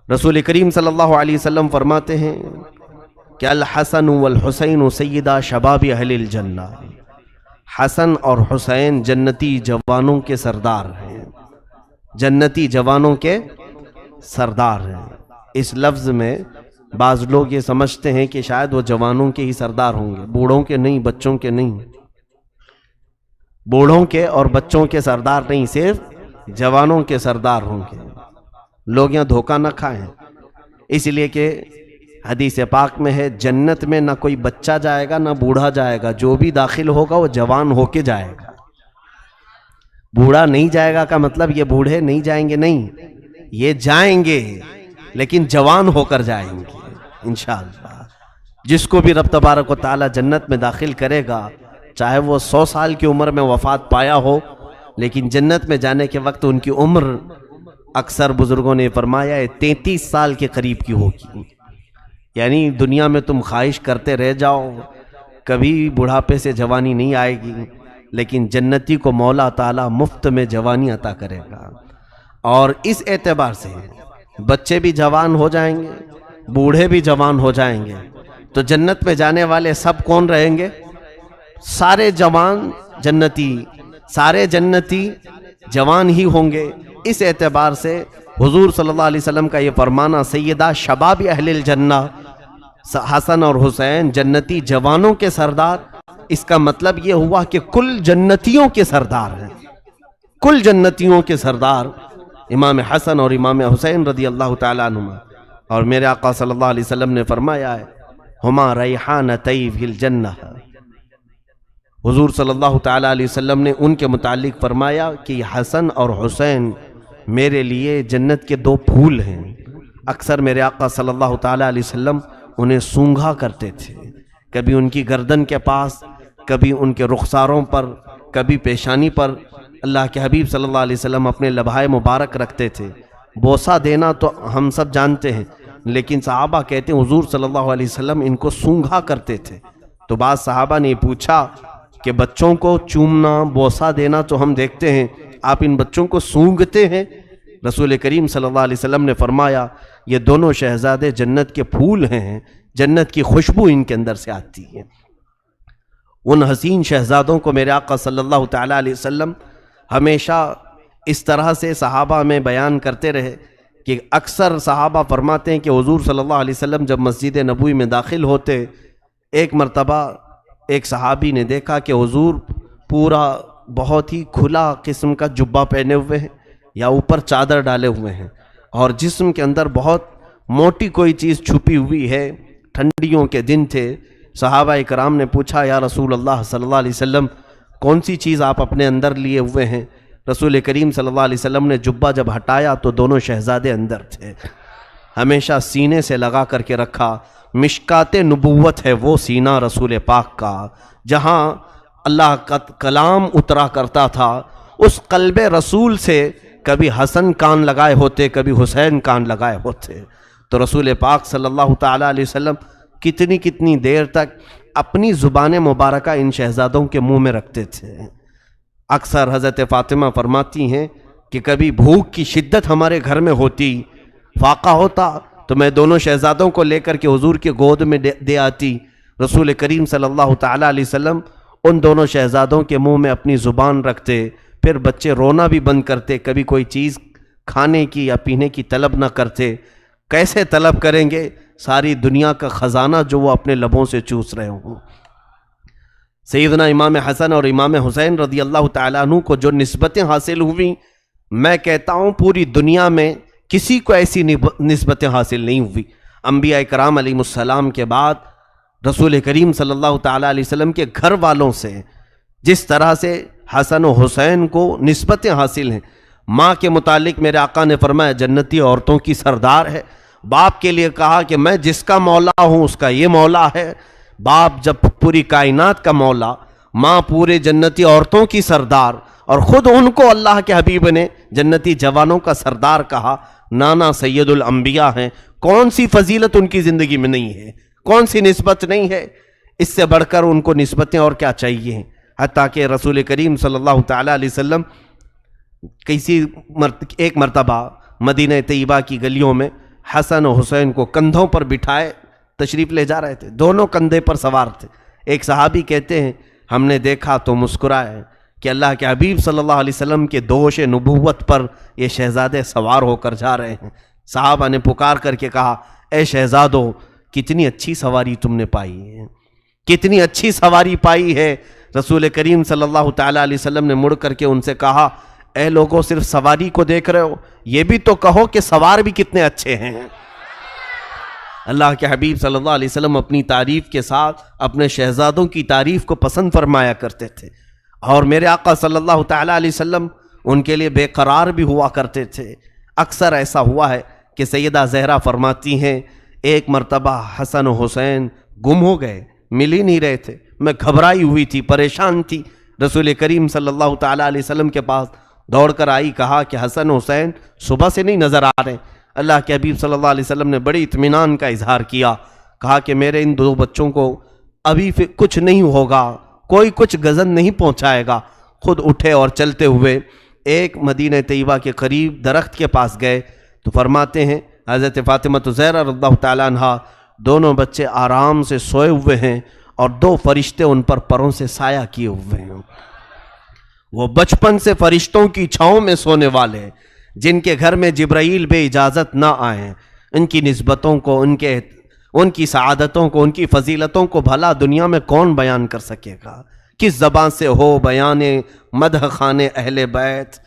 رسول کریم صلی اللہ علیہ وسلم فرماتے ہیں کہ الحسن والحسین سیدہ شباب اہل الجنہ، حسن اور حسین جنتی جوانوں کے سردار ہیں، جنتی جوانوں کے سردار ہیں۔ اس لفظ میں بعض لوگ یہ سمجھتے ہیں کہ شاید وہ جوانوں کے ہی سردار ہوں گے، بوڑھوں کے نہیں، بچوں کے نہیں، بوڑھوں کے اور بچوں کے سردار نہیں، صرف جوانوں کے سردار ہوں گے۔ لوگ یہاں دھوکہ نہ کھائیں، اس لیے کہ حدیث پاک میں ہے جنت میں نہ کوئی بچہ جائے گا نہ بوڑھا جائے گا، جو بھی داخل ہوگا وہ جوان ہو کے جائے گا۔ بوڑھا نہیں جائے گا کا مطلب یہ بوڑھے نہیں جائیں گے، نہیں، یہ جائیں گے لیکن جوان ہو کر جائیں گے انشاءاللہ۔ جس کو بھی رب تبارک و تعالی جنت میں داخل کرے گا، چاہے وہ 100 سال کی عمر میں وفات پایا ہو، لیکن جنت میں جانے کے وقت ان کی عمر اکثر بزرگوں نے فرمایا ہے 33 سال کے قریب کی ہوگی۔ یعنی دنیا میں تم خواہش کرتے رہ جاؤ، کبھی بڑھاپے سے جوانی نہیں آئے گی، لیکن جنتی کو مولا تعالیٰ مفت میں جوانی عطا کرے گا۔ اور اس اعتبار سے بچے بھی جوان ہو جائیں گے، بوڑھے بھی جوان ہو جائیں گے، تو جنت میں جانے والے سب کون رہیں گے؟ سارے جوان جنتی، سارے جنتی جوان ہی ہوں گے۔ اس اعتبار سے حضور صلی اللہ علیہ وسلم کا یہ فرمانا سیدہ شباب اہل الجنہ، حسن اور حسین جنتی جوانوں کے سردار، اس کا مطلب یہ ہوا کہ کل جنتیوں کے سردار ہیں، کل جنتیوں کے سردار امام حسن اور امام حسین رضی اللہ تعالیٰ عنہما۔ اور میرے آقا صلی اللہ علیہ وسلم نے فرمایا ہے ہما ریحانتی فی الجنہ، حضور صلی اللہ تعالیٰ علیہ وسلم نے ان کے متعلق فرمایا کہ حسن اور حسین میرے لیے جنت کے 2 پھول ہیں۔ اکثر میرے آقا صلی اللہ تعالیٰ علیہ وسلم انہیں سونگھا کرتے تھے، کبھی ان کی گردن کے پاس، کبھی ان کے رخساروں پر، کبھی پیشانی پر۔ اللہ کے حبیب صلی اللہ علیہ وسلم اپنے لبھائے مبارک رکھتے تھے۔ بوسہ دینا تو ہم سب جانتے ہیں، لیکن صحابہ کہتے ہیں حضور صلی اللہ علیہ وسلم ان کو سونگھا کرتے تھے۔ تو بعض صحابہ نے پوچھا کہ بچوں کو چومنا، بوسہ دینا تو ہم دیکھتے ہیں، آپ ان بچوں کو سونگھتے ہیں؟ رسول کریم صلی اللہ علیہ وسلم نے فرمایا یہ دونوں شہزادے جنت کے پھول ہیں، جنت کی خوشبو ان کے اندر سے آتی ہے۔ ان حسین شہزادوں کو میرے آقا صلی اللہ تعالیٰ علیہ وسلم ہمیشہ اس طرح سے صحابہ میں بیان کرتے رہے کہ اکثر صحابہ فرماتے ہیں کہ حضور صلی اللہ علیہ وسلم جب مسجد نبوی میں داخل ہوتے، ایک مرتبہ ایک صحابی نے دیکھا کہ حضور پورا بہت ہی کھلا قسم کا جبہ پہنے ہوئے ہیں یا اوپر چادر ڈالے ہوئے ہیں، اور جسم کے اندر بہت موٹی کوئی چیز چھپی ہوئی ہے۔ ٹھنڈیوں کے دن تھے، صحابہ اکرام نے پوچھا یا رسول اللہ صلی اللہ علیہ وسلم کون سی چیز آپ اپنے اندر لیے ہوئے ہیں؟ رسول کریم صلی اللہ علیہ وسلم نے جبہ جب ہٹایا تو دونوں شہزادے اندر تھے، ہمیشہ سینے سے لگا کر کے رکھا۔ مشکات نبوت ہے وہ سینہ رسول پاک کا، جہاں اللہ کا کلام اترا کرتا تھا، اس قلب رسول سے کبھی حسن کان لگائے ہوتے، کبھی حسین کان لگائے ہوتے۔ تو رسول پاک صلی اللہ تعالیٰ علیہ وسلم کتنی دیر تک اپنی زبان مبارکہ ان شہزادوں کے منہ میں رکھتے تھے۔ اکثر حضرت فاطمہ فرماتی ہیں کہ کبھی بھوک کی شدت ہمارے گھر میں ہوتی، فاقہ ہوتا، تو میں دونوں شہزادوں کو لے کر کے حضور کے گود میں دے آتی۔ رسول کریم صلی اللہ تعالیٰ علیہ وسلم ان دونوں شہزادوں کے منہ میں اپنی زبان رکھتے، پھر بچے رونا بھی بند کرتے، کبھی کوئی چیز کھانے کی یا پینے کی طلب نہ کرتے۔ کیسے طلب کریں گے؟ ساری دنیا کا خزانہ جو وہ اپنے لبوں سے چوس رہے ہوں۔ سیدنا امام حسن اور امام حسین رضی اللہ تعالیٰ عنہ کو جو نسبتیں حاصل ہوئیں، میں کہتا ہوں پوری دنیا میں کسی کو ایسی نسبتیں حاصل نہیں ہوئی۔ انبیاء کرام علیہ السلام کے بعد رسول کریم صلی اللہ تعالیٰ علیہ وسلم کے گھر والوں سے جس طرح سے حسن و حسین کو نسبتیں حاصل ہیں، ماں کے متعلق میرے آقا نے فرمایا جنتی عورتوں کی سردار ہے۔ باپ کے لیے کہا کہ میں جس کا مولا ہوں اس کا یہ مولا ہے۔ باپ جب پوری کائنات کا مولا، ماں پورے جنتی عورتوں کی سردار، اور خود ان کو اللہ کے حبیب نے جنتی جوانوں کا سردار کہا۔ نانا سید الانبیاء ہیں، کون سی فضیلت ان کی زندگی میں نہیں ہے، کون سی نسبت نہیں ہے؟ اس سے بڑھ کر ان کو نسبتیں اور کیا چاہیے؟ حتیٰ کہ رسول کریم صلی اللہ تعالیٰ علیہ وسلم ایک مرتبہ مدینہ طیبہ کی گلیوں میں حسن و حسین کو کندھوں پر بٹھائے تشریف لے جا رہے تھے، دونوں کندھے پر سوار تھے۔ ایک صحابی کہتے ہیں ہم نے دیکھا تو مسکرائے کہ اللہ کے حبیب صلی اللہ علیہ وسلم کے دوش نبوت پر یہ شہزادے سوار ہو کر جا رہے ہیں۔ صحابہ نے پکار کر کے کہا اے شہزادو، کتنی اچھی سواری تم نے پائی ہے، کتنی اچھی سواری پائی ہے۔ رسول کریم صلی اللہ تعالیٰ علیہ وسلم نے مڑ کر کے ان سے کہا اے لوگوں، صرف سواری کو دیکھ رہے ہو، یہ بھی تو کہو کہ سوار بھی کتنے اچھے ہیں۔ اللہ کے حبیب صلی اللہ علیہ وسلم اپنی تعریف کے ساتھ اپنے شہزادوں کی تعریف کو پسند فرمایا کرتے تھے، اور میرے آقا صلی اللہ تعالیٰ علیہ وسلم ان کے لیے بے قرار بھی ہوا کرتے تھے۔ اکثر ایسا ہوا ہے کہ سیدہ زہرا فرماتی ہیں ایک مرتبہ حسن و حسین گم ہو گئے، مل ہی نہیں رہے تھے، میں گھبرائی ہوئی تھی، پریشان تھی، رسول کریم صلی اللہ تعالیٰ علیہ وسلم کے پاس دوڑ کر آئی، کہا کہ حسن و حسین صبح سے نہیں نظر آ رہے۔ اللہ کے حبیب صلی اللہ علیہ وسلم نے بڑی اطمینان کا اظہار کیا، کہا کہ میرے ان دو بچوں کو ابھی کچھ نہیں ہوگا، کوئی کچھ گزن نہیں پہنچائے گا۔ خود اٹھے اور چلتے ہوئے ایک مدینہ طیبہ کے قریب درخت کے پاس گئے تو فرماتے ہیں حضرت فاطمہ زہرا رضی اللہ تعالیٰ عنہ، دونوں بچے آرام سے سوئے ہوئے ہیں اور دو فرشتے ان پر پروں سے سایہ کیے ہوئے ہیں۔ وہ بچپن سے فرشتوں کی چھاؤں میں سونے والے ہیں، جن کے گھر میں جبرائیل بے اجازت نہ آئیں، ان کی نسبتوں کو، ان کی سعادتوں کو، ان کی فضیلتوں کو بھلا دنیا میں کون بیان کر سکے گا؟ کس زبان سے ہو بیان مدح خان اہل بیت؟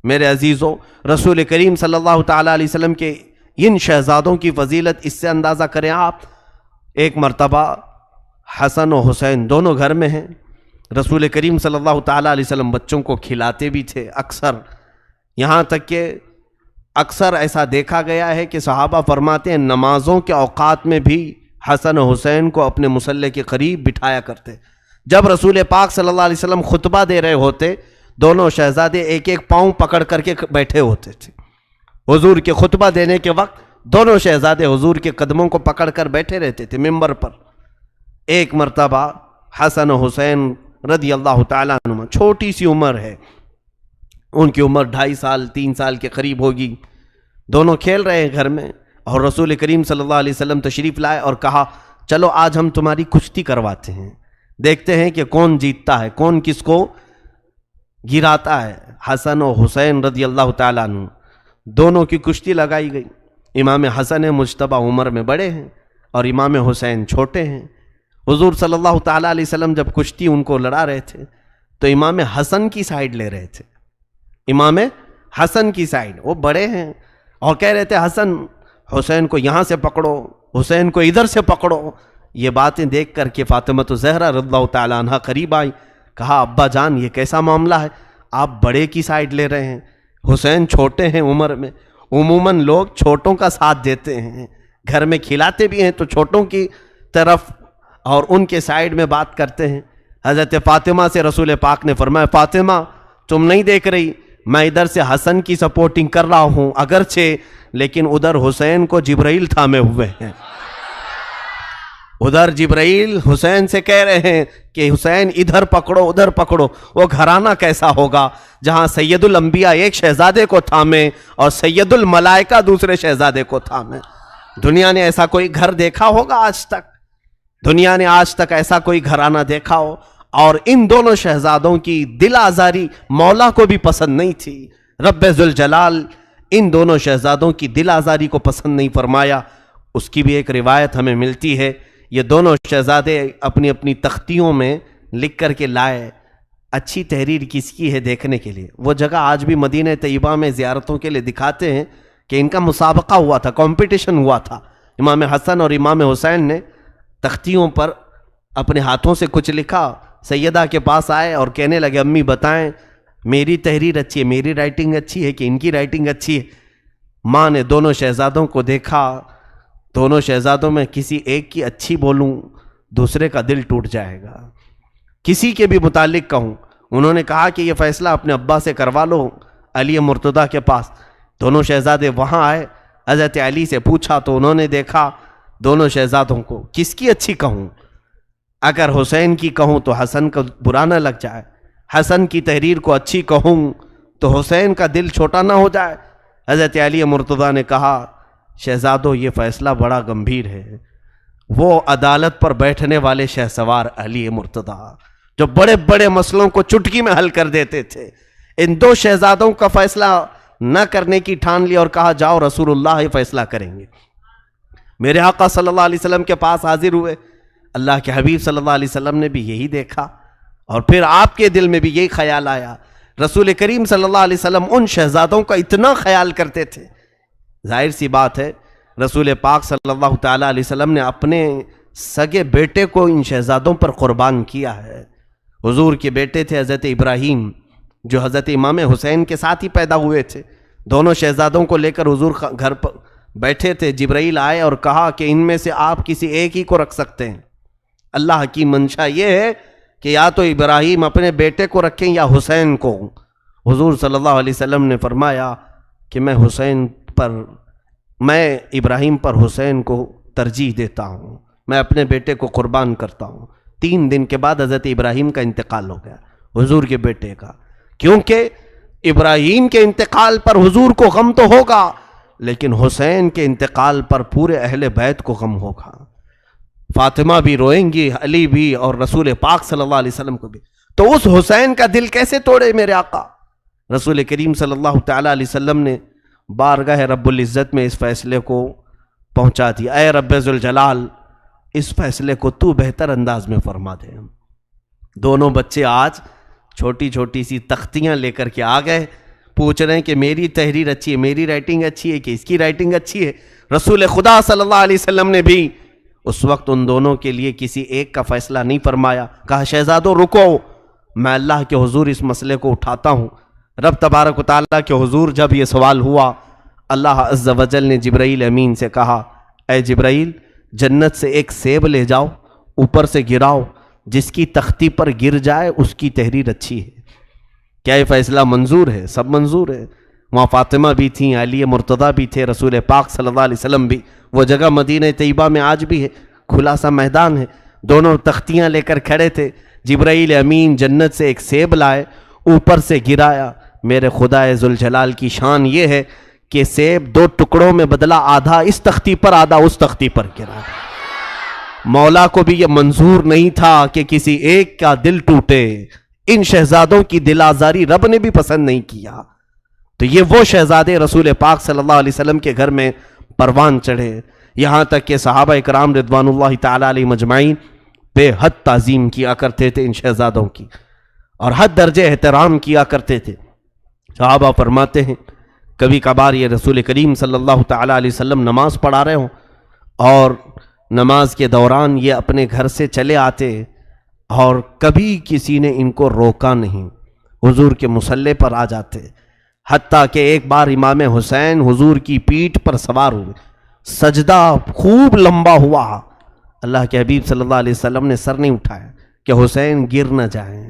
میرے عزیزوں، رسول کریم صلی اللہ تعالیٰ علیہ وسلم کے ان شہزادوں کی فضیلت اس سے اندازہ کریں آپ۔ ایک مرتبہ حسن و حسین دونوں گھر میں ہیں، رسول کریم صلی اللہ تعالیٰ علیہ وسلم بچوں کو کھلاتے بھی تھے اکثر، یہاں تک کہ اکثر ایسا دیکھا گیا ہے کہ صحابہ فرماتے ہیں نمازوں کے اوقات میں بھی حسن و حسین کو اپنے مصلی کے قریب بٹھایا کرتے۔ جب رسول پاک صلی اللہ علیہ وسلم خطبہ دے رہے ہوتے، دونوں شہزادے ایک ایک پاؤں پکڑ کر کے بیٹھے ہوتے تھے۔ حضور کے خطبہ دینے کے وقت دونوں شہزادے حضور کے قدموں کو پکڑ کر بیٹھے رہتے تھے ممبر پر۔ ایک مرتبہ حسن و حسین رضی اللہ تعالیٰ عنہ، چھوٹی سی عمر ہے، ان کی عمر 2.5 سال 3 سال کے قریب ہوگی، دونوں کھیل رہے ہیں گھر میں، اور رسول کریم صلی اللہ علیہ وسلم تشریف لائے اور کہا چلو آج ہم تمہاری کشتی کرواتے ہیں، دیکھتے ہیں کہ کون جیتتا ہے، کون کس کو گراتا ہے۔ حسن و حسین رضی اللہ تعالیٰ عنہ دونوں کی کشتی لگائی گئی۔ امام حسن مجتبی عمر میں بڑے ہیں اور امام حسین چھوٹے ہیں۔ حضور صلی اللہ تعالیٰ علیہ وسلم جب کشتی ان کو لڑا رہے تھے تو امام حسن کی سائیڈ لے رہے تھے، امام حسن کی سائیڈ، وہ بڑے ہیں، اور کہہ رہے تھے حسن حسین کو یہاں سے پکڑو، حسین کو ادھر سے پکڑو۔ یہ باتیں دیکھ کر کے فاطمہ زہرا رضی اللہ تعالیٰ عنہ قریب آئی، کہا ابا جان یہ کیسا معاملہ ہے، آپ بڑے کی سائیڈ لے رہے ہیں، حسین چھوٹے ہیں عمر میں، عموماً لوگ چھوٹوں کا ساتھ دیتے ہیں، گھر میں کھلاتے بھی ہیں تو چھوٹوں کی طرف اور ان کے سائیڈ میں بات کرتے ہیں۔ حضرت فاطمہ سے رسول پاک نے فرمایا فاطمہ تم نہیں دیکھ رہی، میں ادھر سے حسن کی سپورٹنگ کر رہا ہوں اگرچہ، لیکن ادھر حسین کو جبرائیل تھامے ہوئے ہیں، ادھر جبرائیل حسین سے کہہ رہے ہیں کہ حسین ادھر پکڑو ادھر پکڑو۔ وہ گھرانہ کیسا ہوگا جہاں سید الانبیاء ایک شہزادے کو تھامے اور سید الملائکہ دوسرے شہزادے کو تھامے؟ دنیا نے ایسا کوئی گھر دیکھا ہوگا آج تک؟ دنیا نے آج تک ایسا کوئی گھرانہ دیکھا ہو؟ اور ان دونوں شہزادوں کی دل آزاری مولا کو بھی پسند نہیں تھی، رب ذوالجلال ان دونوں شہزادوں کی دل آزاری کو پسند نہیں فرمایا۔ اس کی بھی ایک روایت ہمیں ملتی ہے، یہ دونوں شہزادے اپنی اپنی تختیوں میں لکھ کر کے لائے اچھی تحریر کس کی ہے دیکھنے کے لیے۔ وہ جگہ آج بھی مدینہ طیبہ میں زیارتوں کے لیے دکھاتے ہیں کہ ان کا مسابقہ ہوا تھا، کمپٹیشن ہوا تھا، امام حسن اور امام حسین نے تختیوں پر اپنے ہاتھوں سے کچھ لکھا، سیدہ کے پاس آئے اور کہنے لگے امی بتائیں میری تحریر اچھی ہے، میری رائٹنگ اچھی ہے کہ ان کی رائٹنگ اچھی ہے؟ ماں نے دونوں شہزادوں کو دیکھا، دونوں شہزادوں میں کسی ایک کی اچھی بولوں دوسرے کا دل ٹوٹ جائے گا، کسی کے بھی متعلق کہوں۔ انہوں نے کہا کہ یہ فیصلہ اپنے ابا سے کروا لو، علی مرتضیٰ کے پاس۔ دونوں شہزادے وہاں آئے، حضرت علی سے پوچھا تو انہوں نے دیکھا دونوں شہزادوں کو، کس کی اچھی کہوں؟ اگر حسین کی کہوں تو حسن کا برا نہ لگ جائے، حسن کی تحریر کو اچھی کہوں تو حسین کا دل چھوٹا نہ ہو جائے۔ حضرت علی مرتضیٰ نے کہا شہزادوں یہ فیصلہ بڑا گمبھیر ہے. وہ عدالت پر بیٹھنے والے شہسوار علی مرتضیٰ جو بڑے بڑے مسئلوں کو چٹکی میں حل کر دیتے تھے، ان دو شہزادوں کا فیصلہ نہ کرنے کی ٹھان لی اور کہا جاؤ رسول اللہ ہی فیصلہ کریں گے. میرے آقا صلی اللہ علیہ وسلم کے پاس حاضر ہوئے. اللہ کے حبیب صلی اللہ علیہ وسلم نے بھی یہی دیکھا اور پھر آپ کے دل میں بھی یہی خیال آیا. رسول کریم صلی اللہ علیہ وسلم ان شہزادوں کا اتنا خیال کرتے تھے. ظاہر سی بات ہے رسول پاک صلی اللہ تعالیٰ علیہ وسلم نے اپنے سگے بیٹے کو ان شہزادوں پر قربان کیا ہے. حضور کے بیٹے تھے حضرت ابراہیم جو حضرت امام حسین کے ساتھ ہی پیدا ہوئے تھے. دونوں شہزادوں کو لے کر حضور گھر پر بیٹھے تھے. جبرائیل آئے اور کہا کہ ان میں سے آپ کسی ایک ہی کو رکھ سکتے ہیں. اللہ کی منشا یہ ہے کہ یا تو ابراہیم اپنے بیٹے کو رکھیں یا حسین کو. حضور صلی اللہ علیہ وسلم نے فرمایا کہ میں ابراہیم پر حسین کو ترجیح دیتا ہوں، میں اپنے بیٹے کو قربان کرتا ہوں. 3 دن کے بعد حضرت ابراہیم کا انتقال ہو گیا، حضور کے بیٹے کا. کیونکہ ابراہیم کے انتقال پر حضور کو غم تو ہوگا لیکن حسین کے انتقال پر پورے اہل بیت کو غم ہوگا. فاطمہ بھی روئیں گی، علی بھی، اور رسول پاک صلی اللہ علیہ وسلم کو بھی. تو اس حسین کا دل کیسے توڑے میرے آقا؟ رسول کریم صلی اللہ تعالیٰ علیہ وسلم نے بارگاہ رب العزت میں اس فیصلے کو پہنچا دیا. اے رب ذوالجلال اس فیصلے کو تو بہتر انداز میں فرما دے. دونوں بچے آج چھوٹی چھوٹی سی تختیاں لے کر کے آ گئے، پوچھ رہے ہیں کہ میری تحریر اچھی ہے، میری رائٹنگ اچھی ہے کہ اس کی رائٹنگ اچھی ہے. رسول خدا صلی اللہ علیہ وسلم نے بھی اس وقت ان دونوں کے لیے کسی ایک کا فیصلہ نہیں فرمایا. کہا شہزادوں رکو، میں اللہ کے حضور اس مسئلے کو اٹھاتا ہوں. رب تبارک و تعالیٰ کے حضور جب یہ سوال ہوا، اللہ عز و جل نے جبرائیل امین سے کہا اے جبرائیل جنت سے ایک سیب لے جاؤ، اوپر سے گراؤ، جس کی تختی پر گر جائے اس کی تحریر اچھی ہے. کیا یہ فیصلہ منظور ہے؟ سب منظور ہے. وہاں فاطمہ بھی تھیں، علی مرتضیٰ بھی تھے، رسول پاک صلی اللہ علیہ وسلم بھی. وہ جگہ مدینہ طیبہ میں آج بھی ہے، کھلا سا میدان ہے. دونوں تختیاں لے کر کھڑے تھے. جبرائیل امین جنت سے ایک سیب لائے، اوپر سے گرایا. میرے خدا ذوالجلال کی شان یہ ہے کہ سیب 2 ٹکڑوں میں بدلا، آدھا اس تختی پر آدھا اس تختی پر گرا. مولا کو بھی یہ منظور نہیں تھا کہ کسی ایک کا دل ٹوٹے. ان شہزادوں کی دل آزاری رب نے بھی پسند نہیں کیا. تو یہ وہ شہزادے رسول پاک صلی اللہ علیہ وسلم کے گھر میں پروان چڑھے. یہاں تک کہ صحابہ اکرام رضوان اللہ تعالی علیہ مجمعین بے حد تعظیم کیا کرتے تھے ان شہزادوں کی اور حد درجے احترام کیا کرتے تھے. صحابہ فرماتے ہیں کبھی کبھار یہ رسول کریم صلی اللہ تعالی علیہ وسلم نماز پڑھا رہے ہوں اور نماز کے دوران یہ اپنے گھر سے چلے آتے اور کبھی کسی نے ان کو روکا نہیں، حضور کے مصلی پر آ جاتے. حتیٰ کہ ایک بار امام حسین حضور کی پیٹھ پر سوار ہوئے، سجدہ خوب لمبا ہوا. اللہ کے حبیب صلی اللہ علیہ وسلم نے سر نہیں اٹھایا کہ حسین گر نہ جائیں،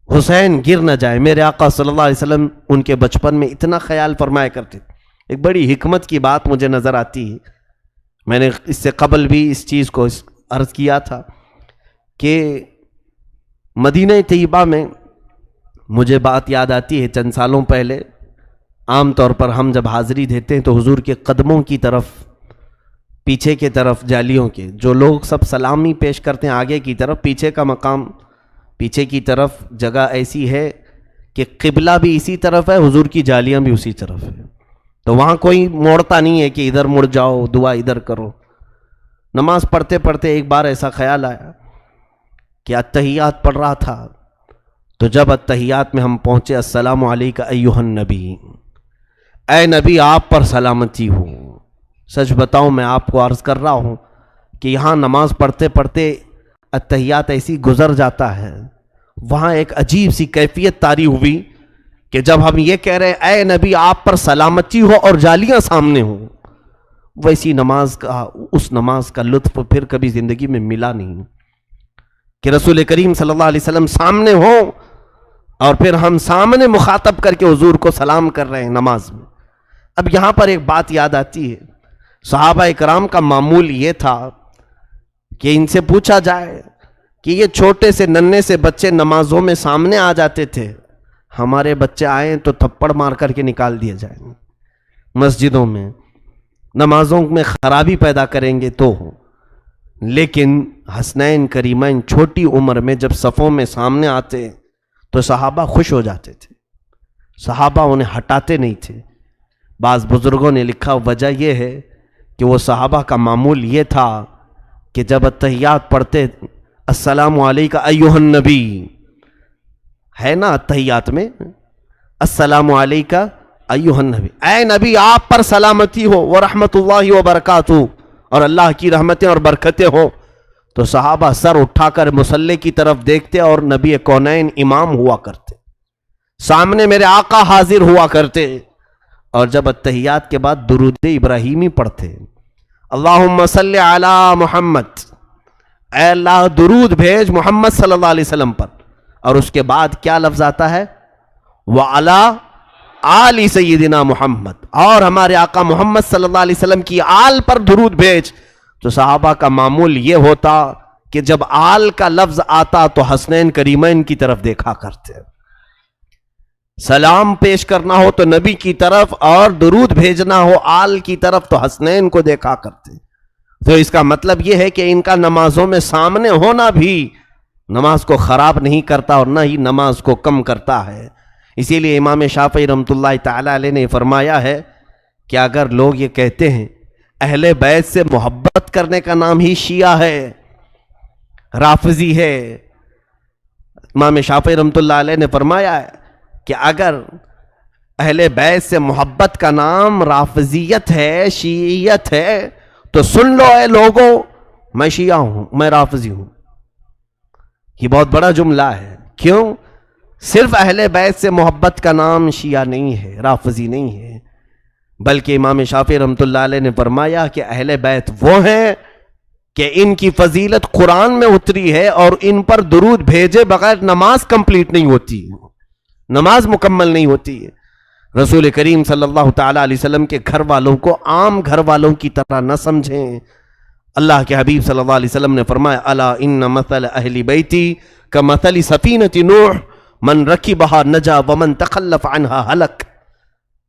حسین گر نہ جائیں. میرے آقا صلی اللہ علیہ وسلم ان کے بچپن میں اتنا خیال فرمایا کرتے تھے. ایک بڑی حکمت کی بات مجھے نظر آتی ہے، میں نے اس سے قبل بھی اس چیز کو عرض کیا تھا کہ مدینہ طیبہ میں مجھے بات یاد آتی ہے چند سالوں پہلے. عام طور پر ہم جب حاضری دیتے ہیں تو حضور کے قدموں کی طرف، پیچھے کے طرف جالیوں کے جو لوگ سب سلامی پیش کرتے ہیں آگے کی طرف، پیچھے کا مقام پیچھے کی طرف جگہ ایسی ہے کہ قبلہ بھی اسی طرف ہے، حضور کی جالیاں بھی اسی طرف ہے. تو وہاں کوئی موڑتا نہیں ہے کہ ادھر مڑ جاؤ دعا ادھر کرو. نماز پڑھتے پڑھتے ایک بار ایسا خیال آیا کہ اتحیات پڑھ رہا تھا، تو جب اتحیات میں ہم پہنچے السلام علیکہ ایھا النبی، اے نبی آپ پر سلامتی ہو. سچ بتاؤں میں آپ کو عرض کر رہا ہوں کہ یہاں نماز پڑھتے پڑھتے اتحیات ایسی گزر جاتا ہے، وہاں ایک عجیب سی کیفیت طاری ہوئی کہ جب ہم یہ کہہ رہے ہیں اے نبی آپ پر سلامتی ہو اور جالیاں سامنے ہوں، ویسی نماز کا، اس نماز کا لطف پھر کبھی زندگی میں ملا نہیں کہ رسول کریم صلی اللہ علیہ وسلم سامنے ہوں اور پھر ہم سامنے مخاطب کر کے حضور کو سلام کر رہے ہیں نماز میں. اب یہاں پر ایک بات یاد آتی ہے، صحابہ اکرام کا معمول یہ تھا کہ ان سے پوچھا جائے کہ یہ چھوٹے سے ننھے سے بچے نمازوں میں سامنے آ جاتے تھے، ہمارے بچے آئیں تو تھپڑ مار کر کے نکال دیے جائیں مسجدوں میں. نمازوں میں خرابی پیدا کریں گے تو ہوں، لیکن حسنین کریمین چھوٹی عمر میں جب صفوں میں سامنے آتے تو صحابہ خوش ہو جاتے تھے، صحابہ انہیں ہٹاتے نہیں تھے۔ بعض بزرگوں نے لکھا وجہ یہ ہے کہ وہ صحابہ کا معمول یہ تھا کہ جب اتحیات پڑھتے السلام علیکہ ایھا النبی، ہے نا اتحیات میں السلام علیکہ ایھا النبی، اے نبی آپ پر سلامتی ہو ورحمت اللہ وبرکاتہ، اور اللہ کی رحمتیں اور برکتیں ہوں، تو صحابہ سر اٹھا کر مصلی کی طرف دیکھتے اور نبی کونین امام ہوا کرتے، سامنے میرے آقا حاضر ہوا کرتے، اور جب اتحیات کے بعد درود ابراہیمی پڑھتے اللہم صلی علی محمد، اے اللہ درود بھیج محمد صلی اللہ علیہ وسلم پر، اور اس کے بعد کیا لفظ آتا ہے وَعَلَىٰ آلِ سیدنا محمد، اور ہمارے آقا محمد صلی اللہ علیہ وسلم کی آل پر درود بھیج، تو صحابہ کا معمول یہ ہوتا کہ جب آل کا لفظ آتا تو حسنین کریمین کی طرف دیکھا کرتے، سلام پیش کرنا ہو تو نبی کی طرف اور درود بھیجنا ہو آل کی طرف تو حسنین کو دیکھا کرتے۔ تو اس کا مطلب یہ ہے کہ ان کا نمازوں میں سامنے ہونا بھی نماز کو خراب نہیں کرتا اور نہ ہی نماز کو کم کرتا ہے۔ اسی لیے امام شافعی رحمۃ اللہ تعالی علیہ نے فرمایا ہے کہ اگر لوگ یہ کہتے ہیں اہل بیت سے محبت کرنے کا نام ہی شیعہ ہے، رافضی ہے، امام شافعی رحمۃ اللہ علیہ نے فرمایا ہے کہ اگر اہل بیت سے محبت کا نام رافضیت ہے، شیعیت ہے، تو سن لو اے لوگوں میں شیعہ ہوں، میں رافضی ہوں۔ یہ بہت بڑا جملہ ہے، کیوں؟ صرف اہل بیت سے محبت کا نام شیعہ نہیں ہے، رافضی نہیں ہے، بلکہ امام شافعی رحمۃ اللہ علیہ نے فرمایا کہ اہل بیت وہ ہیں کہ ان کی فضیلت قرآن میں اتری ہے اور ان پر درود بھیجے بغیر نماز کمپلیٹ نہیں ہوتی، نماز مکمل نہیں ہوتی ہے۔ رسول کریم صلی اللہ تعالیٰ علیہ وسلم کے گھر والوں کو عام گھر والوں کی طرح نہ سمجھیں۔ اللہ کے حبیب صلی اللہ علیہ وسلم نے فرمایا الا ان مثل اہل بیتی کمثل سفینۃ نوح من رکبها نجا ومن تخلف عنها ہلک۔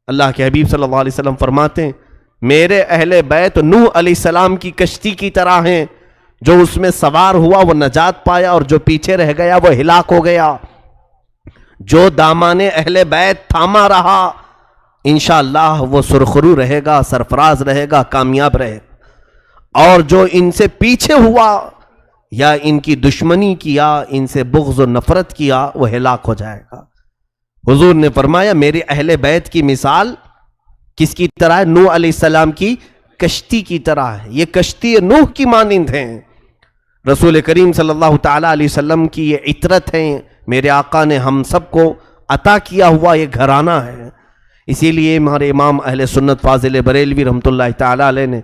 اللہ کے حبیب صلی اللہ علیہ وسلم فرماتے ہیں میرے اہل بیت نوح علیہ السلام کی کشتی کی طرح ہیں، جو اس میں سوار ہوا وہ نجات پایا اور جو پیچھے رہ گیا وہ ہلاک ہو گیا۔ جو دامان اہل بیت تھاما رہا انشاءاللہ وہ سرخرو رہے گا، سرفراز رہے گا، کامیاب رہے گا، اور جو ان سے پیچھے ہوا یا ان کی دشمنی کیا، ان سے بغض و نفرت کیا، وہ ہلاک ہو جائے گا۔ حضور نے فرمایا میرے اہل بیت کی مثال کس کی طرح ہے؟ نوح علیہ السلام کی کشتی کی طرح ہے، یہ کشتی نوح کی مانند ہیں۔ رسول کریم صلی اللہ تعالیٰ علیہ وسلم کی یہ عطرت ہیں، میرے آقا نے ہم سب کو عطا کیا ہوا یہ گھرانہ ہے۔ اسی لیے ہمارے امام اہل سنت فاضل بریلوی رحمۃ اللہ تعالیٰ علیہ نے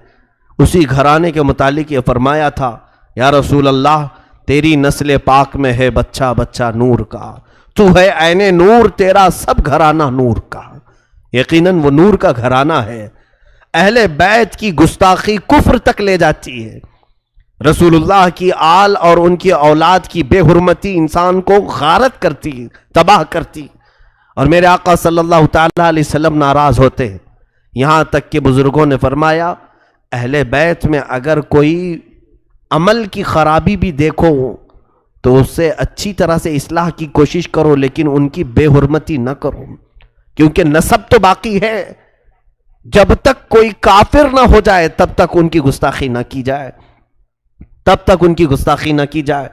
اسی گھرانے کے متعلق یہ فرمایا تھا یا رسول اللہ تیری نسل پاک میں ہے بچہ بچہ نور کا، تو ہے عین نور، تیرا سب گھرانہ نور کا۔ یقیناً وہ نور کا گھرانہ ہے۔ اہل بیت کی گستاخی کفر تک لے جاتی ہے۔ رسول اللہ کی آل اور ان کی اولاد کی بے حرمتی انسان کو غارت کرتی، تباہ کرتی، اور میرے آقا صلی اللہ تعالیٰ علیہ وسلم ناراض ہوتے ہیں۔ یہاں تک کہ بزرگوں نے فرمایا اہل بیت میں اگر کوئی عمل کی خرابی بھی دیکھو تو اس سے اچھی طرح سے اصلاح کی کوشش کرو، لیکن ان کی بے حرمتی نہ کرو، کیونکہ نسب تو باقی ہے۔ جب تک کوئی کافر نہ ہو جائے تب تک ان کی گستاخی نہ کی جائے، تب تک ان کی گستاخی نہ کی جائے۔